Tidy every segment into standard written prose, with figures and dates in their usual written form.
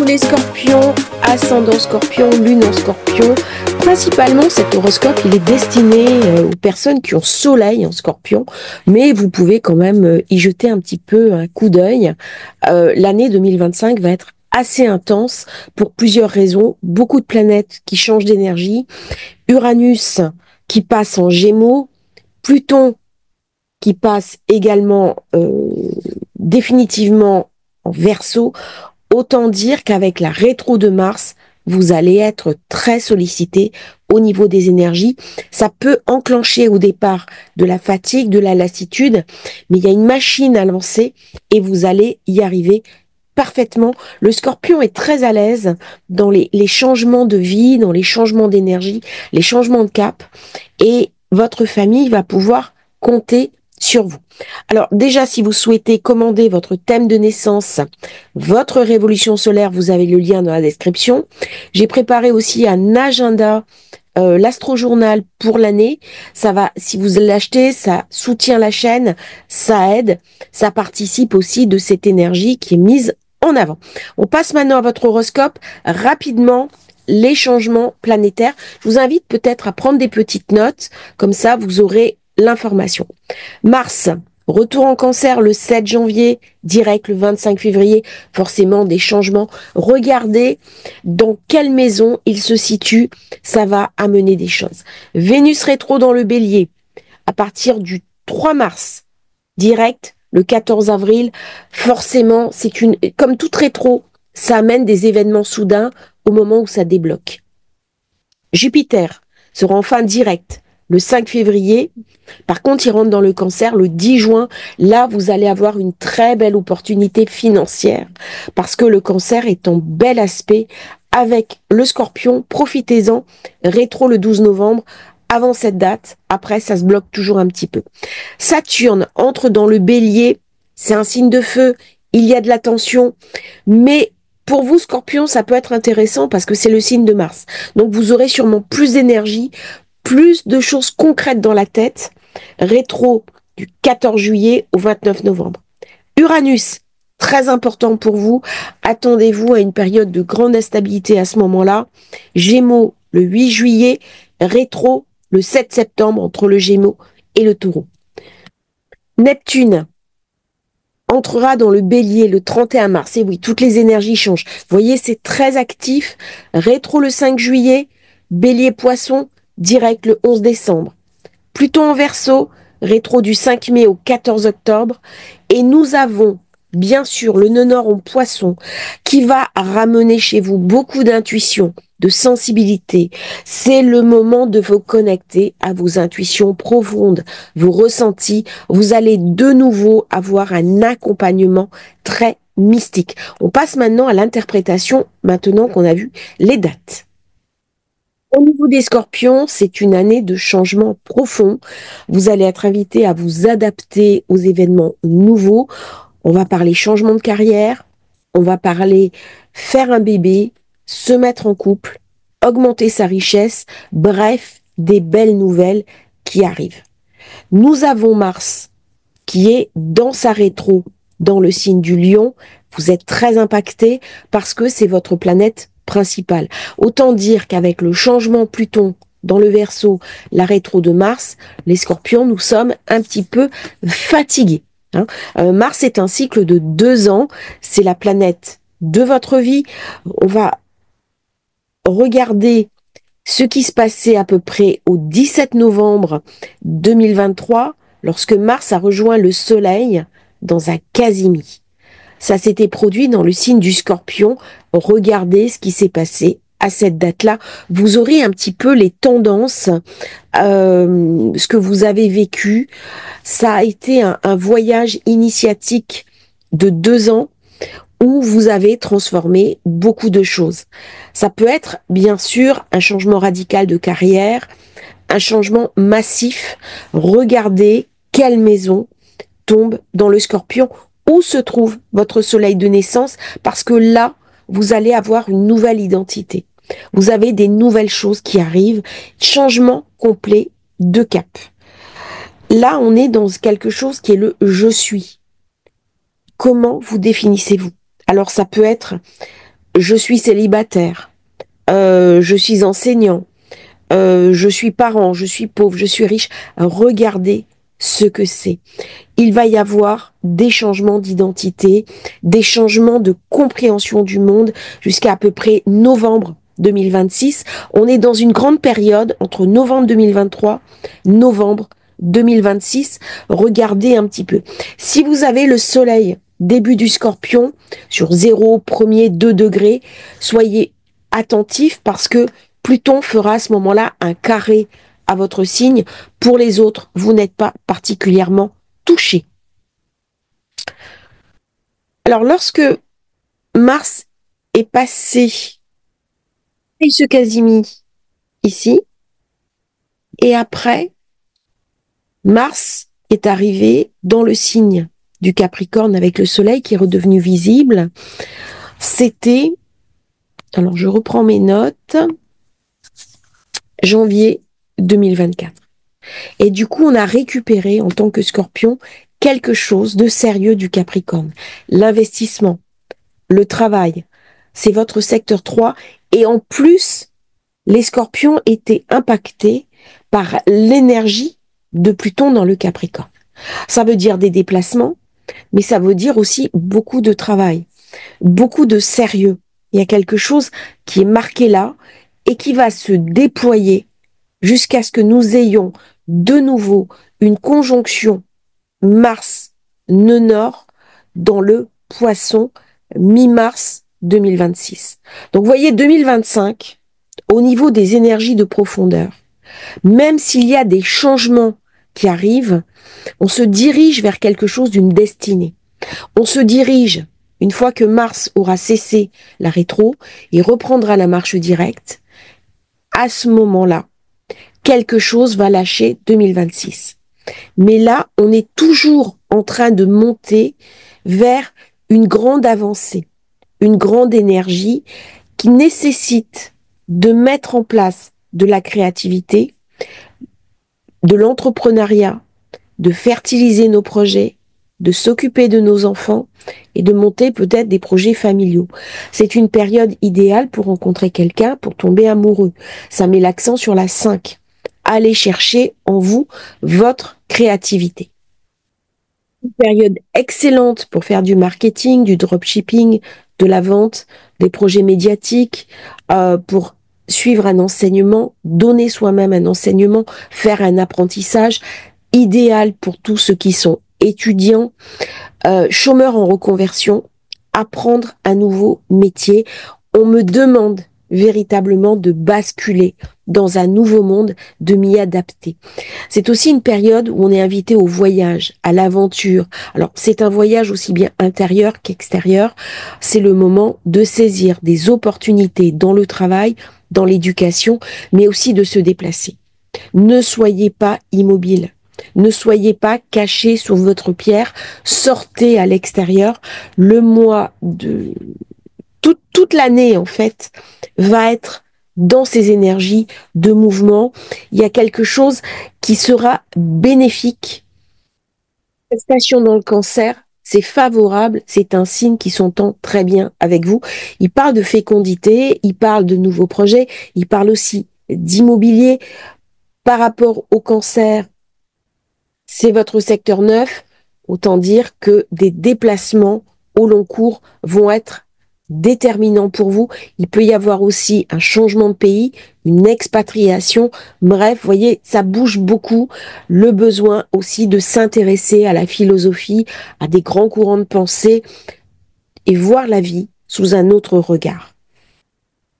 les scorpions, ascendant scorpion, lune en scorpion. Principalement, cet horoscope, il est destiné aux personnes qui ont soleil en scorpion, mais vous pouvez quand même y jeter un petit peu un coup d'œil. L'année 2025 va être assez intense pour plusieurs raisons. Beaucoup de planètes qui changent d'énergie. Uranus qui passe en Gémeaux. Pluton qui passe également définitivement en Verseau. Autant dire qu'avec la rétro de Mars, vous allez être très sollicité au niveau des énergies. Ça peut enclencher au départ de la fatigue, de la lassitude, mais il y a une machine à lancer et vous allez y arriver parfaitement. Le Scorpion est très à l'aise dans les changements de vie, dans les changements d'énergie, les changements de cap, et votre famille va pouvoir compter sur vous. Alors déjà, si vous souhaitez commander votre thème de naissance, votre révolution solaire, vous avez le lien dans la description. J'ai préparé aussi un agenda, l'astrojournal pour l'année. Ça va, si vous l'achetez, ça soutient la chaîne, ça aide, ça participe aussi de cette énergie qui est mise en avant. On passe maintenant à votre horoscope. Rapidement, les changements planétaires. Je vous invite peut-être à prendre des petites notes, comme ça vous aurez l'information. Mars, retour en Cancer le 7 janvier, direct le 25 février, forcément des changements. Regardez dans quelle maison il se situe, ça va amener des choses. Vénus rétro dans le Bélier, à partir du 3 mars, direct le 14 avril, forcément, comme toute rétro, ça amène des événements soudains au moment où ça débloque. Jupiter sera enfin direct le 5 février. Par contre, il rentre dans le Cancer le 10 juin. Là, vous allez avoir une très belle opportunité financière parce que le Cancer est en bel aspect avec le Scorpion. Profitez-en. Rétro le 12 novembre. Avant cette date, après, ça se bloque toujours un petit peu. Saturne entre dans le Bélier. C'est un signe de feu. Il y a de la tension. Mais pour vous, Scorpion, ça peut être intéressant parce que c'est le signe de Mars. Donc, vous aurez sûrement plus d'énergie, plus de choses concrètes dans la tête. Rétro du 14 juillet au 29 novembre. Uranus, très important pour vous. Attendez-vous à une période de grande instabilité à ce moment-là. Gémeaux, le 8 juillet. Rétro, le 7 septembre, entre le Gémeaux et le Taureau. Neptune entrera dans le Bélier le 31 mars. Et oui, toutes les énergies changent. Vous voyez, c'est très actif. Rétro le 5 juillet. Bélier Poisson, direct le 11 décembre. Pluton en Verseau, rétro du 5 mai au 14 octobre. Et nous avons, bien sûr, le nœud nord en Poisson qui va ramener chez vous beaucoup d'intuition, de sensibilité. C'est le moment de vous connecter à vos intuitions profondes, vos ressentis. Vous allez de nouveau avoir un accompagnement très mystique. On passe maintenant à l'interprétation, maintenant qu'on a vu les dates. Au niveau des Scorpions, c'est une année de changement profond. Vous allez être invité à vous adapter aux événements nouveaux. On va parler changement de carrière, on va parler faire un bébé, se mettre en couple, augmenter sa richesse, bref, des belles nouvelles qui arrivent. Nous avons Mars qui est dans sa rétro, dans le signe du Lion. Vous êtes très impacté parce que c'est votre planète principale. Autant dire qu'avec le changement Pluton dans le Verseau, la rétro de Mars, les Scorpions, nous sommes un petit peu fatigués. Mars est un cycle de 2 ans. C'est la planète de votre vie. On va regarder ce qui se passait à peu près au 17 novembre 2023, lorsque Mars a rejoint le Soleil dans un quasimi. Ça s'était produit dans le signe du Scorpion. Regardez ce qui s'est passé à cette date-là. Vous aurez un petit peu les tendances, ce que vous avez vécu. Ça a été un voyage initiatique de 2 ans où vous avez transformé beaucoup de choses. Ça peut être, bien sûr, un changement radical de carrière, un changement massif. Regardez quelle maison tombe dans le Scorpion, où se trouve votre soleil de naissance, parce que là, vous allez avoir une nouvelle identité. Vous avez des nouvelles choses qui arrivent, changement complet de cap. Là, on est dans quelque chose qui est le « je suis ». Comment vous définissez-vous? Alors, ça peut être je suis célibataire, je suis enseignant, je suis parent, je suis pauvre, je suis riche. Regardez ce que c'est. Il va y avoir des changements d'identité, des changements de compréhension du monde jusqu'à peu près novembre 2026. On est dans une grande période entre novembre 2023, novembre 2026. Regardez un petit peu. Si vous avez le soleil, début du Scorpion, sur 0, 1er, 2 degrés, soyez attentifs parce que Pluton fera à ce moment-là un carré à votre signe. Pour les autres, vous n'êtes pas particulièrement touché. Alors, lorsque Mars est passé ce Casimir ici, et après, Mars est arrivé dans le signe du Capricorne avec le Soleil qui est redevenu visible. C'était, alors je reprends mes notes, janvier 2024. Et du coup, on a récupéré en tant que Scorpion quelque chose de sérieux du Capricorne. L'investissement, le travail, c'est votre secteur 3. Et en plus, les Scorpions étaient impactés par l'énergie de Pluton dans le Capricorne. Ça veut dire des déplacements, mais ça veut dire aussi beaucoup de travail, beaucoup de sérieux. Il y a quelque chose qui est marqué là et qui va se déployer jusqu'à ce que nous ayons de nouveau une conjonction Mars-Nœud Nord dans le Poisson mi-mars 2026. Donc vous voyez 2025, au niveau des énergies de profondeur, même s'il y a des changements qui arrivent, on se dirige vers quelque chose d'une destinée. On se dirige, une fois que Mars aura cessé la rétro et reprendra la marche directe, à ce moment-là, quelque chose va lâcher 2026. Mais là, on est toujours en train de monter vers une grande avancée, une grande énergie qui nécessite de mettre en place de la créativité, de l'entrepreneuriat, de fertiliser nos projets, de s'occuper de nos enfants et de monter peut-être des projets familiaux. C'est une période idéale pour rencontrer quelqu'un, pour tomber amoureux. Ça met l'accent sur la 5. Allez chercher en vous votre créativité. Une période excellente pour faire du marketing, du dropshipping, de la vente, des projets médiatiques, pour suivre un enseignement, donner soi-même un enseignement, faire un apprentissage idéal pour tous ceux qui sont étudiants, chômeurs en reconversion, apprendre un nouveau métier. On me demande véritablement de basculer dans un nouveau monde, de m'y adapter. C'est aussi une période où on est invité au voyage, à l'aventure. Alors, c'est un voyage aussi bien intérieur qu'extérieur. C'est le moment de saisir des opportunités dans le travail, dans l'éducation, mais aussi de se déplacer. Ne soyez pas immobile. Ne soyez pas caché sous votre pierre. Sortez à l'extérieur. Le mois de toute l'année, en fait, va être dans ces énergies de mouvement. Il y a quelque chose qui sera bénéfique. Cette station dans le Cancer, c'est favorable, c'est un signe qui s'entend très bien avec vous. Il parle de fécondité, il parle de nouveaux projets, il parle aussi d'immobilier. Par rapport au Cancer, c'est votre secteur 9, autant dire que des déplacements au long cours vont être déterminants pour vous. Il peut y avoir aussi un changement de pays, une expatriation. Bref, vous voyez, ça bouge beaucoup. Le besoin aussi de s'intéresser à la philosophie, à des grands courants de pensée et voir la vie sous un autre regard.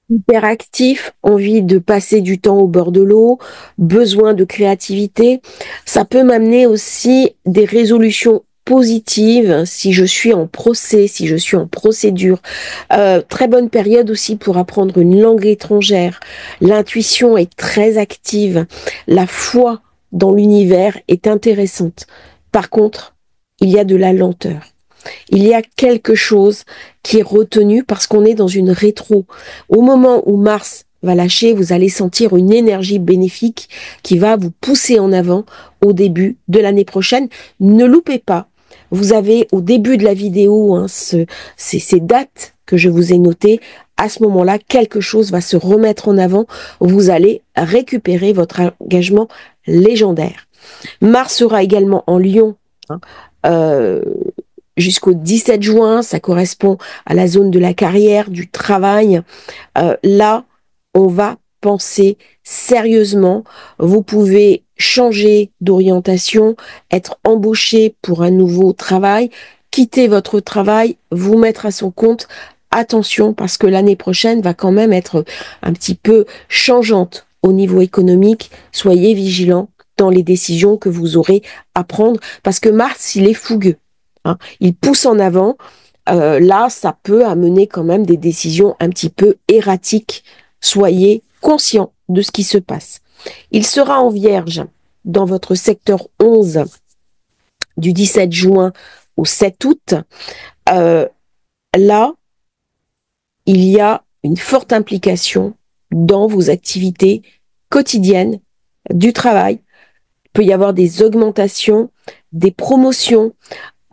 Hyperactif, envie de passer du temps au bord de l'eau, besoin de créativité. Ça peut m'amener aussi des résolutions positives si je suis en procès, si je suis en procédure. Très bonne période aussi pour apprendre une langue étrangère. L'intuition est très active. La foi dans l'univers est intéressante. Par contre, il y a de la lenteur. Il y a quelque chose qui est retenu parce qu'on est dans une rétro. Au moment où Mars va lâcher, vous allez sentir une énergie bénéfique qui va vous pousser en avant au début de l'année prochaine. Ne loupez pas. Vous avez au début de la vidéo ces dates que je vous ai notées. à ce moment-là, quelque chose va se remettre en avant. Vous allez récupérer votre engagement légendaire. Mars sera également en Lion, hein, euh, jusqu'au 17 juin. Ça correspond à la zone de la carrière, du travail. Là, on va penser sérieusement. Vous pouvez changer d'orientation, être embauché pour un nouveau travail, quitter votre travail, vous mettre à son compte. Attention, parce que l'année prochaine va quand même être un petit peu changeante au niveau économique. Soyez vigilants dans les décisions que vous aurez à prendre, parce que Mars, il est fougueux, hein. Il pousse en avant. Là, ça peut amener quand même des décisions un petit peu erratiques. Soyez conscients de ce qui se passe. Il sera en Vierge dans votre secteur 11 du 17 juin au 7 août. Là, il y a une forte implication dans vos activités quotidiennes du travail. Il peut y avoir des augmentations, des promotions.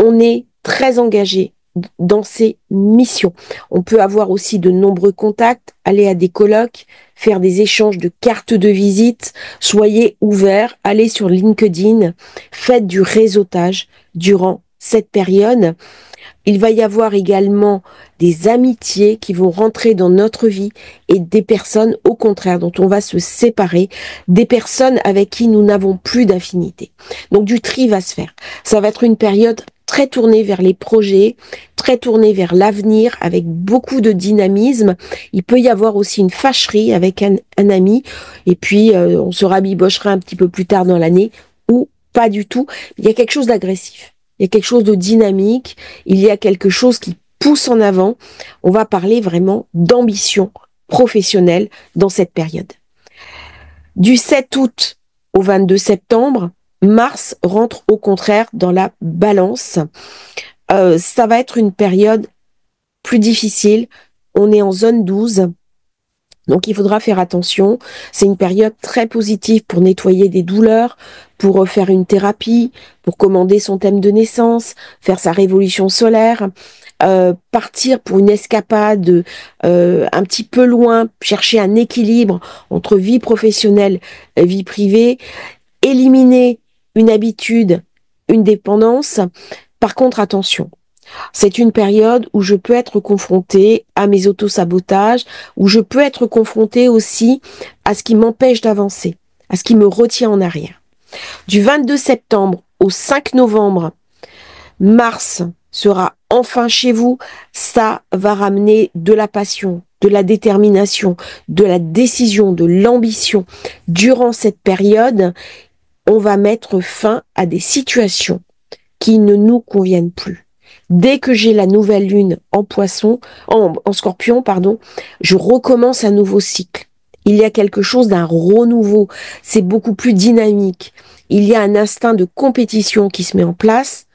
On est très engagé dans ces missions. On peut avoir aussi de nombreux contacts, aller à des colloques, faire des échanges de cartes de visite. Soyez ouverts, allez sur LinkedIn, faites du réseautage durant cette période. Il va y avoir également des amitiés qui vont rentrer dans notre vie et des personnes, au contraire, dont on va se séparer, des personnes avec qui nous n'avons plus d'affinité. Donc du tri va se faire. Ça va être une période très tournée vers les projets, très tournée vers l'avenir, avec beaucoup de dynamisme. Il peut y avoir aussi une fâcherie avec un ami, et puis on se rabibochera un petit peu plus tard dans l'année, ou pas du tout. Il y a quelque chose d'agressif. Il y a quelque chose de dynamique, il y a quelque chose qui pousse en avant. On va parler vraiment d'ambition professionnelle dans cette période. Du 7 août au 22 septembre, Mars rentre au contraire dans la balance. Ça va être une période plus difficile. On est en zone 12. Donc il faudra faire attention. C'est une période très positive pour nettoyer des douleurs, pour faire une thérapie, pour commander son thème de naissance, faire sa révolution solaire, partir pour une escapade un petit peu loin, chercher un équilibre entre vie professionnelle et vie privée, éliminer une habitude, une dépendance. Par contre, attention. C'est une période où je peux être confrontée à mes autosabotages, où je peux être confrontée aussi à ce qui m'empêche d'avancer, à ce qui me retient en arrière. Du 22 septembre au 5 novembre, Mars sera enfin chez vous. Ça va ramener de la passion, de la détermination, de la décision, de l'ambition. Durant cette période, on va mettre fin à des situations qui ne nous conviennent plus. Dès que j'ai la nouvelle lune en scorpion, pardon, je recommence un nouveau cycle. Il y a quelque chose d'un renouveau. C'est beaucoup plus dynamique. Il y a un instinct de compétition qui se met en place.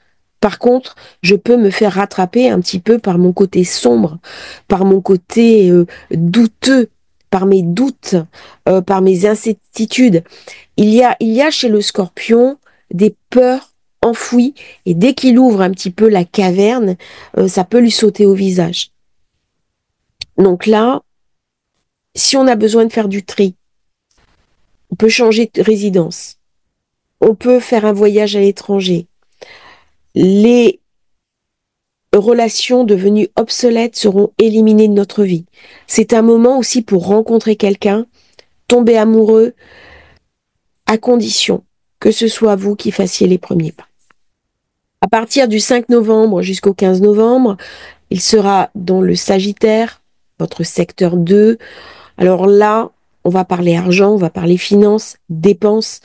Par contre, je peux me faire rattraper un petit peu par mon côté sombre, par mon côté douteux, par mes doutes, par mes incertitudes. Il y a chez le scorpion des peurs enfouies, et dès qu'il ouvre un petit peu la caverne, ça peut lui sauter au visage. Donc là, si on a besoin de faire du tri, on peut changer de résidence, on peut faire un voyage à l'étranger. Les relations devenues obsolètes seront éliminées de notre vie. C'est un moment aussi pour rencontrer quelqu'un, tomber amoureux, à condition que ce soit vous qui fassiez les premiers pas. À partir du 5 novembre jusqu'au 15 novembre, il sera dans le Sagittaire, votre secteur 2. Alors là, on va parler argent, on va parler finances, dépenses,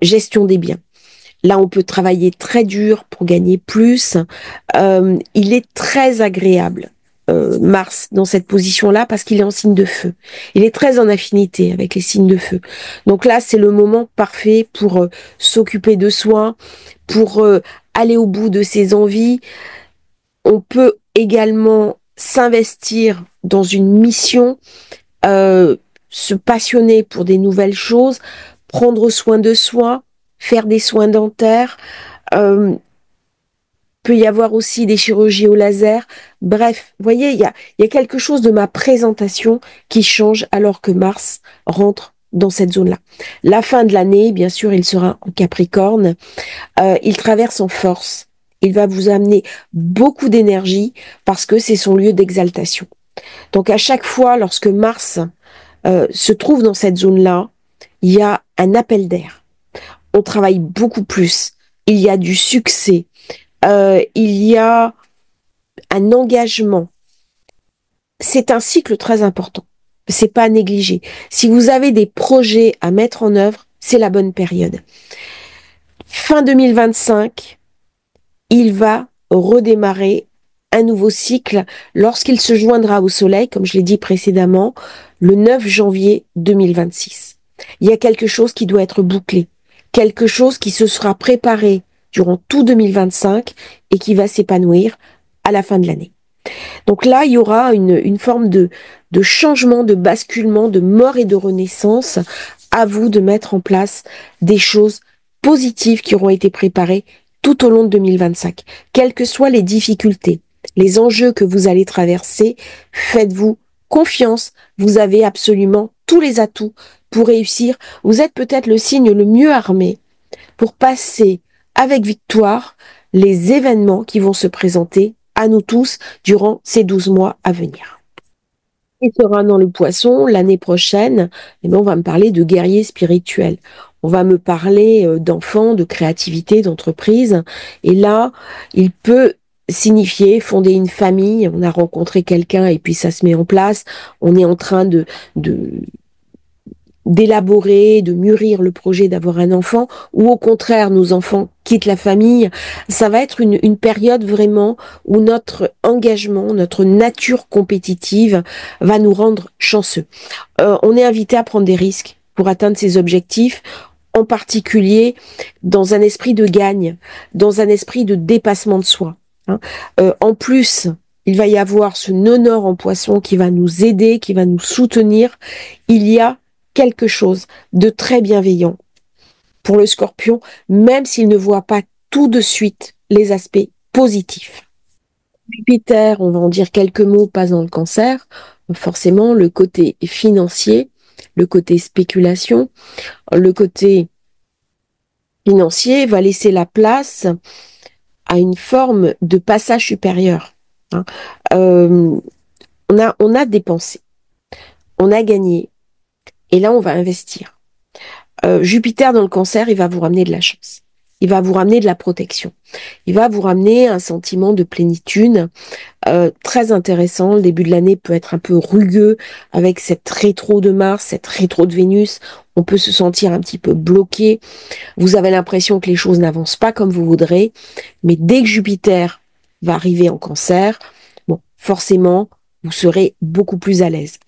gestion des biens. Là, on peut travailler très dur pour gagner plus. Il est très agréable, Mars, dans cette position-là, parce qu'il est en signe de feu. Il est très en affinité avec les signes de feu. Donc là, c'est le moment parfait pour s'occuper de soi, pour aller au bout de ses envies. On peut également s'investir dans une mission, se passionner pour des nouvelles choses, prendre soin de soi, faire des soins dentaires. peut y avoir aussi des chirurgies au laser. Bref, vous voyez, il y a quelque chose de ma présentation qui change alors que Mars rentre dans cette zone-là. La fin de l'année, bien sûr, il sera en Capricorne. Il traverse en force. Il va vous amener beaucoup d'énergie parce que c'est son lieu d'exaltation. Donc à chaque fois, lorsque Mars se trouve dans cette zone-là, il y a un appel d'air. On travaille beaucoup plus. Il y a du succès. Il y a un engagement. C'est un cycle très important. C'est pas à négliger. Si vous avez des projets à mettre en œuvre, c'est la bonne période. Fin 2025, il va redémarrer un nouveau cycle lorsqu'il se joindra au Soleil, comme je l'ai dit précédemment, le 9 janvier 2026. Il y a quelque chose qui doit être bouclé, quelque chose qui se sera préparé durant tout 2025 et qui va s'épanouir à la fin de l'année. Donc là, il y aura une forme de changement, de basculement, de mort et de renaissance. À vous de mettre en place des choses positives qui auront été préparées tout au long de 2025. Quelles que soient les difficultés, les enjeux que vous allez traverser, faites-vous confiance. Vous avez absolument tous les atouts pour réussir. Vous êtes peut-être le signe le mieux armé pour passer avec victoire les événements qui vont se présenter à nous tous durant ces 12 mois à venir. Il sera dans le Poisson l'année prochaine, et on va me parler de guerriers spirituels. On va me parler d'enfants, de créativité, d'entreprise. Et là, il peut signifier fonder une famille. On a rencontré quelqu'un et puis ça se met en place. On est en train d'élaborer, de mûrir le projet d'avoir un enfant, ou au contraire, nos enfants quittent la famille. Ça va être une période vraiment où notre engagement, notre nature compétitive va nous rendre chanceux. On est invité à prendre des risques pour atteindre ces objectifs, en particulier dans un esprit de gagne, dans un esprit de dépassement de soi. En plus, il va y avoir ce nonor en Poisson qui va nous aider, qui va nous soutenir. Il y a quelque chose de très bienveillant pour le Scorpion, même s'il ne voit pas tout de suite les aspects positifs. Jupiter, on va en dire quelques mots, pas dans le Cancer. Forcément, le côté financier, le côté spéculation, le côté financier va laisser la place à une forme de passage supérieur. On a dépensé, on a gagné, et là on va investir. Jupiter dans le Cancer, il va vous ramener de la chance. Il va vous ramener de la protection. Il va vous ramener un sentiment de plénitude très intéressant. Le début de l'année peut être un peu rugueux avec cette rétro de Mars, cette rétro de Vénus. On peut se sentir un petit peu bloqué. Vous avez l'impression que les choses n'avancent pas comme vous voudrez. Mais dès que Jupiter va arriver en Cancer, bon, forcément, vous serez beaucoup plus à l'aise.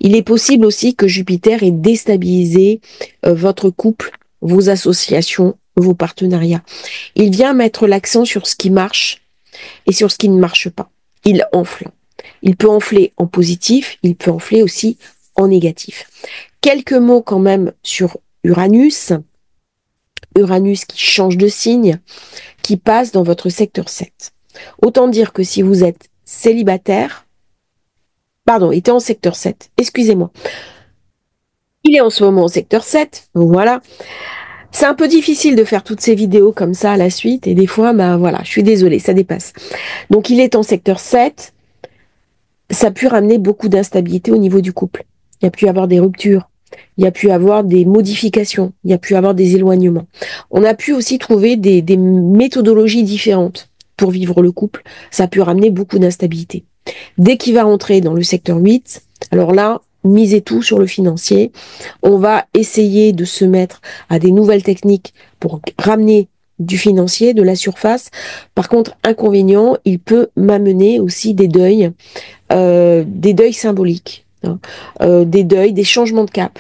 Il est possible aussi que Jupiter ait déstabilisé votre couple, vos associations, vos partenariats. Il vient mettre l'accent sur ce qui marche et sur ce qui ne marche pas. Il enfle. Il peut enfler en positif, il peut enfler aussi en négatif. Quelques mots quand même sur Uranus. Uranus qui change de signe, qui passe dans votre secteur 7. Autant dire que si vous êtes célibataire, pardon, il était en secteur 7, excusez-moi. Il est en ce moment en secteur 7, voilà. C'est un peu difficile de faire toutes ces vidéos comme ça à la suite, et des fois, voilà, je suis désolée, ça dépasse. Donc il est en secteur 7, ça a pu ramener beaucoup d'instabilité au niveau du couple. Il y a pu avoir des ruptures, il y a pu avoir des modifications, il y a pu avoir des éloignements. On a pu aussi trouver des méthodologies différentes pour vivre le couple, ça a pu ramener beaucoup d'instabilité. Dès qu'il va rentrer dans le secteur 8, alors là, misez tout sur le financier. On va essayer de se mettre à des nouvelles techniques pour ramener du financier, de la surface. Par contre, inconvénient, il peut m'amener aussi des deuils symboliques, des deuils, des changements de cap,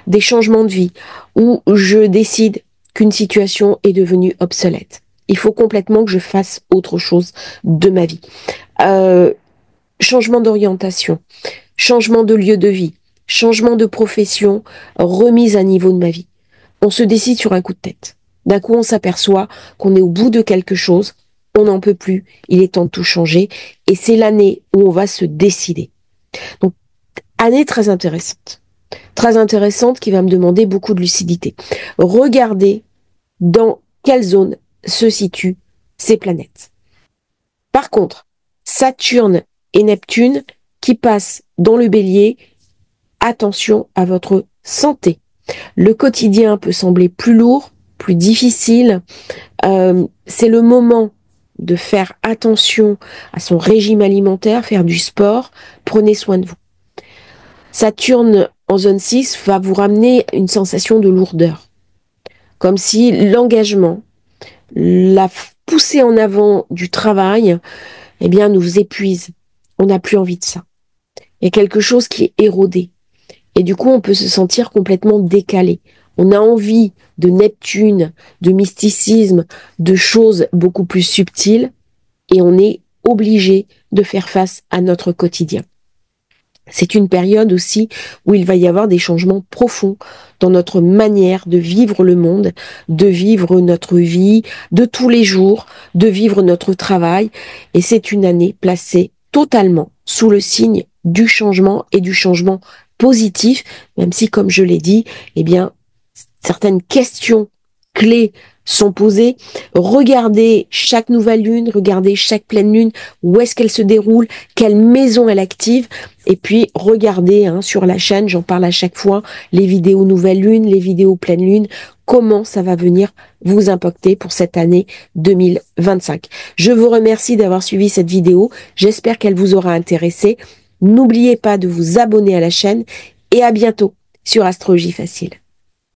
des changements de vie, où je décide qu'une situation est devenue obsolète. Il faut complètement que je fasse autre chose de ma vie. Changement d'orientation, changement de lieu de vie, changement de profession, remise à niveau de ma vie. On se décide sur un coup de tête. D'un coup, on s'aperçoit qu'on est au bout de quelque chose, on n'en peut plus, il est temps de tout changer, et c'est l'année où on va se décider. Donc, année très intéressante qui va me demander beaucoup de lucidité. Regardez dans quelle zone se situent ces planètes. Par contre, Saturne et Neptune qui passent dans le Bélier, attention à votre santé. Le quotidien peut sembler plus lourd, plus difficile. C'est le moment de faire attention à son régime alimentaire, faire du sport. Prenez soin de vous. Saturne en zone 6 va vous ramener une sensation de lourdeur. Comme si l'engagement, la poussée en avant du travail, eh bien, nous épuise. On n'a plus envie de ça. Il y a quelque chose qui est érodé. Et du coup, on peut se sentir complètement décalé. On a envie de Neptune, de mysticisme, de choses beaucoup plus subtiles, et on est obligé de faire face à notre quotidien. C'est une période aussi où il va y avoir des changements profonds dans notre manière de vivre le monde, de vivre notre vie de tous les jours, de vivre notre travail. Et c'est une année placée totalement sous le signe du changement et du changement positif, même si, comme je l'ai dit, eh bien, certaines questions clés sont posées. Regardez chaque nouvelle lune, regardez chaque pleine lune, où est-ce qu'elle se déroule, quelle maison elle active, et puis regardez sur la chaîne, j'en parle à chaque fois, les vidéos nouvelle lune, les vidéos pleine lune, comment ça va venir vous impacter pour cette année 2025. Je vous remercie d'avoir suivi cette vidéo, j'espère qu'elle vous aura intéressé. N'oubliez pas de vous abonner à la chaîne et à bientôt sur Astrologie Facile.